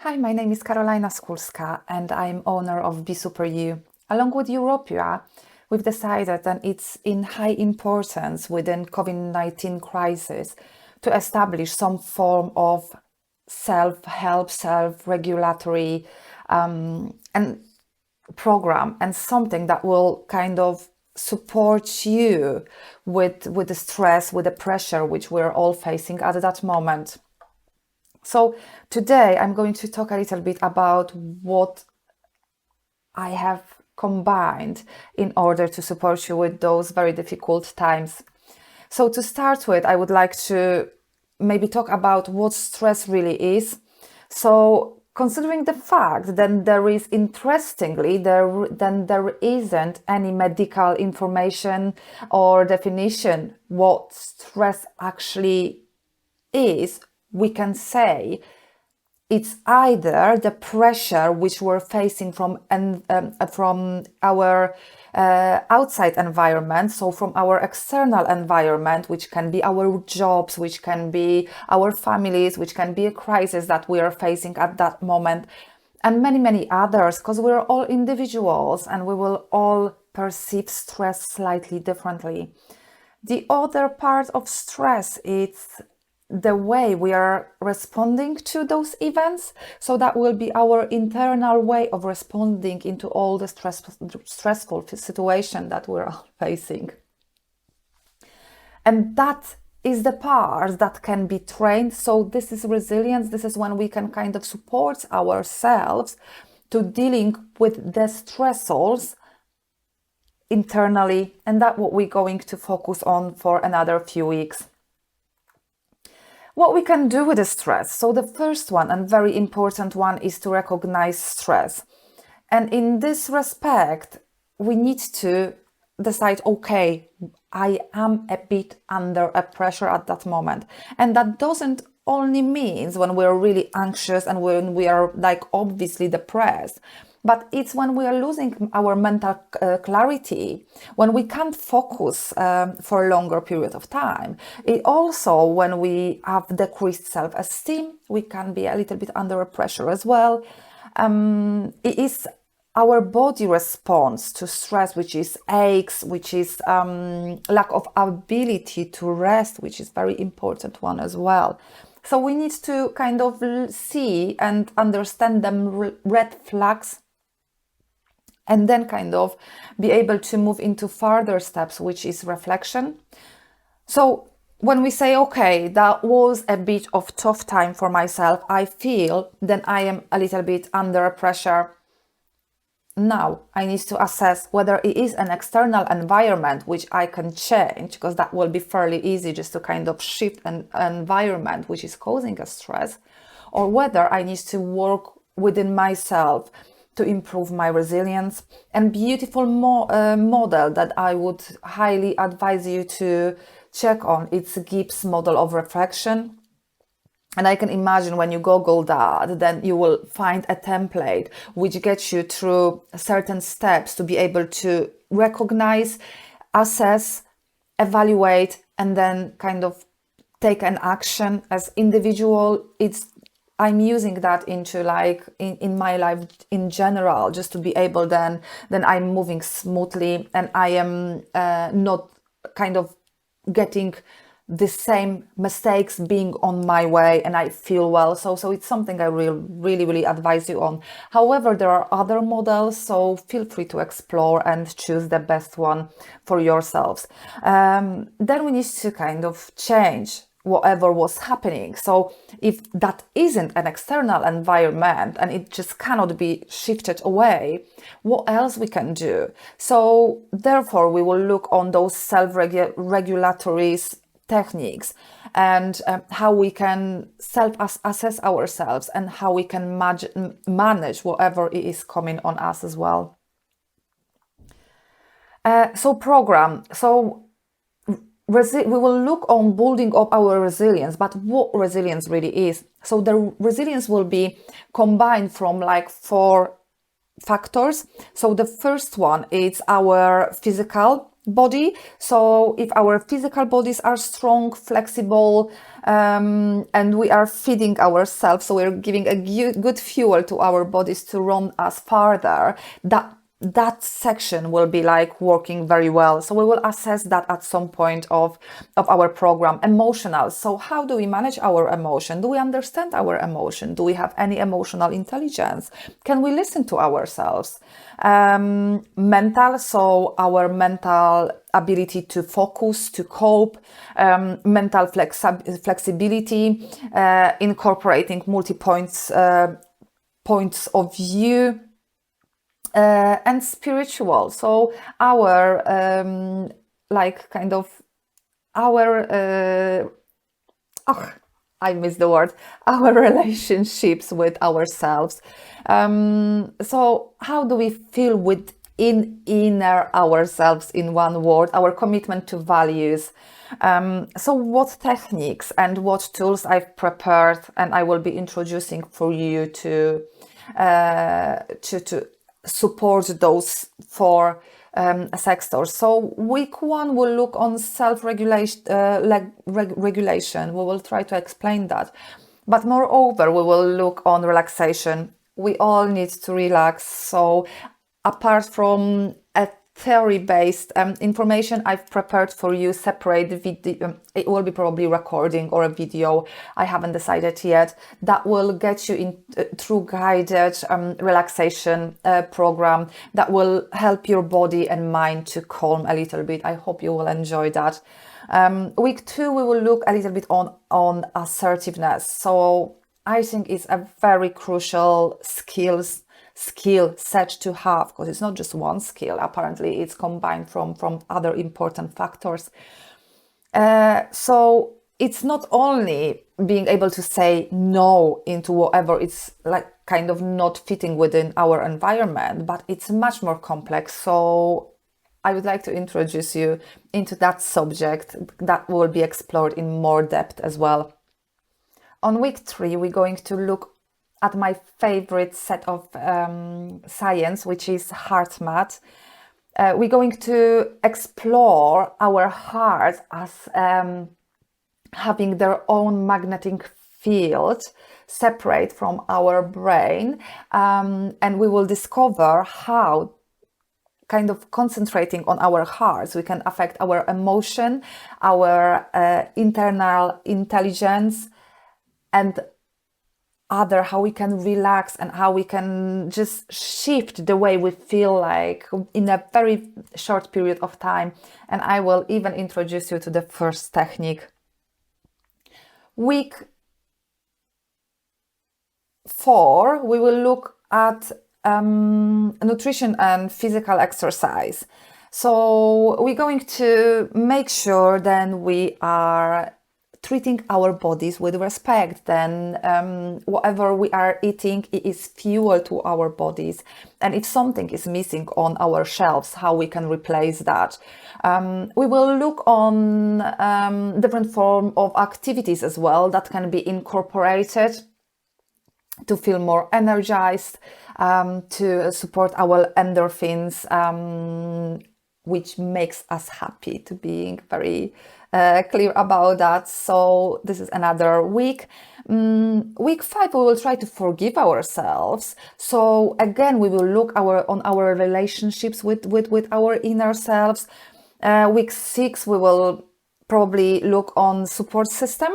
Hi, my name is Karolina Skulska and I'm owner of Be Super You. Along with Europia, we've decided that it's in high importance within COVID-19 crisis to establish some form of self-help, self-regulatory and program and something that will kind of support you with the stress, with the pressure which we're all facing at that moment. So today I'm going to talk a little bit about what I have combined in order to support you with those very difficult times. So to start with, I would like to maybe talk about what stress really is. So considering the fact that there is, interestingly, there isn't any medical information or definition what stress actually is, we can say it's either the pressure which we're facing from our outside environment, so from our external environment, which can be our jobs, which can be our families, which can be a crisis that we are facing at that moment, and many, many others, because we're all individuals and we will all perceive stress slightly differently. The other part of stress is the way we are responding to those events. So that will be our internal way of responding into all the stressful situation that we're all facing. And that is the part that can be trained. So this is resilience. This is when we can kind of support ourselves to dealing with the stressors internally. And that's what we're going to focus on for another few weeks. What we can do with the stress. So the first one and very important one is to recognize stress. And in this respect, we need to decide, okay, I am a bit under a pressure at that moment. And that doesn't only means when we're really anxious and when we are like obviously depressed, but it's when we are losing our mental clarity, when we can't focus for a longer period of time. It also, when we have decreased self-esteem, we can be a little bit under pressure as well. It is our body response to stress, which is aches, which is lack of ability to rest, which is very important one as well. So we need to kind of see and understand them red flags, and then kind of be able to move into further steps, which is reflection. So when we say, okay, that was a bit of tough time for myself, I feel then I am a little bit under pressure. Now I need to assess whether it is an external environment which I can change, because that will be fairly easy just to kind of shift an environment which is causing a stress, or whether I need to work within myself to improve my resilience. And beautiful model that I would highly advise you to check on, it's Gibbs model of reflection. And I can imagine when you Google that, then you will find a template which gets you through certain steps to be able to recognize, assess, evaluate, and then kind of take an action as individual. I'm using that into like in my life in general, just to be able then I'm moving smoothly and I am not kind of getting the same mistakes being on my way, and I feel well. So it's something I really advise you on. However, there are other models, so feel free to explore and choose the best one for yourselves. Then we need to kind of change whatever was happening. So if that isn't an external environment and it just cannot be shifted away, what else we can do? So therefore we will look on those self-regulatory techniques and how we can self-assess ourselves and how we can manage whatever it is coming on us as well. We will look on building up our resilience, but what resilience really is. So the resilience will be combined from like 4 factors. So the first one is our physical body. So if our physical bodies are strong, flexible, and we are feeding ourselves, so we're giving a good fuel to our bodies to run us farther, that section will be like working very well. So we will assess that at some point of our program. Emotional. So how do we manage our emotion? Do we understand our emotion? Do we have any emotional intelligence? Can we listen to ourselves? Mental. So our mental ability to focus, to cope, mental flexibility, incorporating multi-points points of view, and spiritual. So our I missed the word, our relationships with ourselves. So how do we feel within inner ourselves, in one word, our commitment to values? So what techniques and what tools I've prepared and I will be introducing for you to support those four sectors. So week 1 will look on self-regulation, regulation. We will try to explain that. But moreover, we will look on relaxation. We all need to relax. So apart from a theory-based information, I've prepared for you separate video. It will be probably recording or a video. I haven't decided yet. That will get you in through guided relaxation program that will help your body and mind to calm a little bit. I hope you will enjoy that. Week 2, we will look a little bit on assertiveness. So I think it's a very crucial skill set to have, because it's not just one skill. Apparently it's combined from other important factors. So it's not only being able to say no into whatever it's like kind of not fitting within our environment, but it's much more complex. So I would like to introduce you into that subject that will be explored in more depth as well. On week 3, we're going to look at my favorite set of science, which is Hearth math. We're going to explore our heart as having their own magnetic field separate from our brain, and we will discover how kind of concentrating on our hearts we can affect our emotion, our internal intelligence, and how we can relax and how we can just shift the way we feel like in a very short period of time. And I will even introduce you to the first technique. Week 4, we will look at nutrition and physical exercise. So we're going to make sure then we are treating our bodies with respect. Then whatever we are eating, it is fuel to our bodies. And if something is missing on our shelves, how we can replace that. We will look on different form of activities as well that can be incorporated to feel more energized, to support our endorphins, which makes us happy, to being very clear about that. So this is another week. Week 5, we will try to forgive ourselves. So again, we will look on our relationships with our inner selves. Week 6, we will probably look on support system.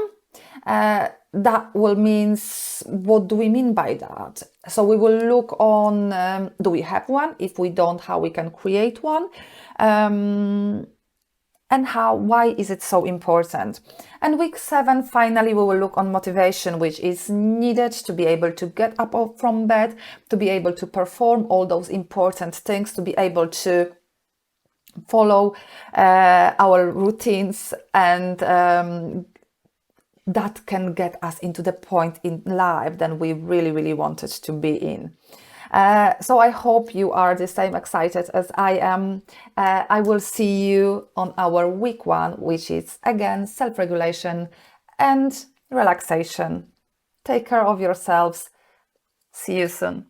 That will means, what do we mean by that? So we will look on, do we have one? If we don't, how we can create one? And why is it so important? And week 7, finally, we will look on motivation, which is needed to be able to get up from bed, to be able to perform all those important things, to be able to follow our routines, and that can get us into the point in life that we really, really wanted to be in. So I hope you are the same excited as I am. I will see you on our week 1, which is again self-regulation and relaxation. Take care of yourselves. See you soon.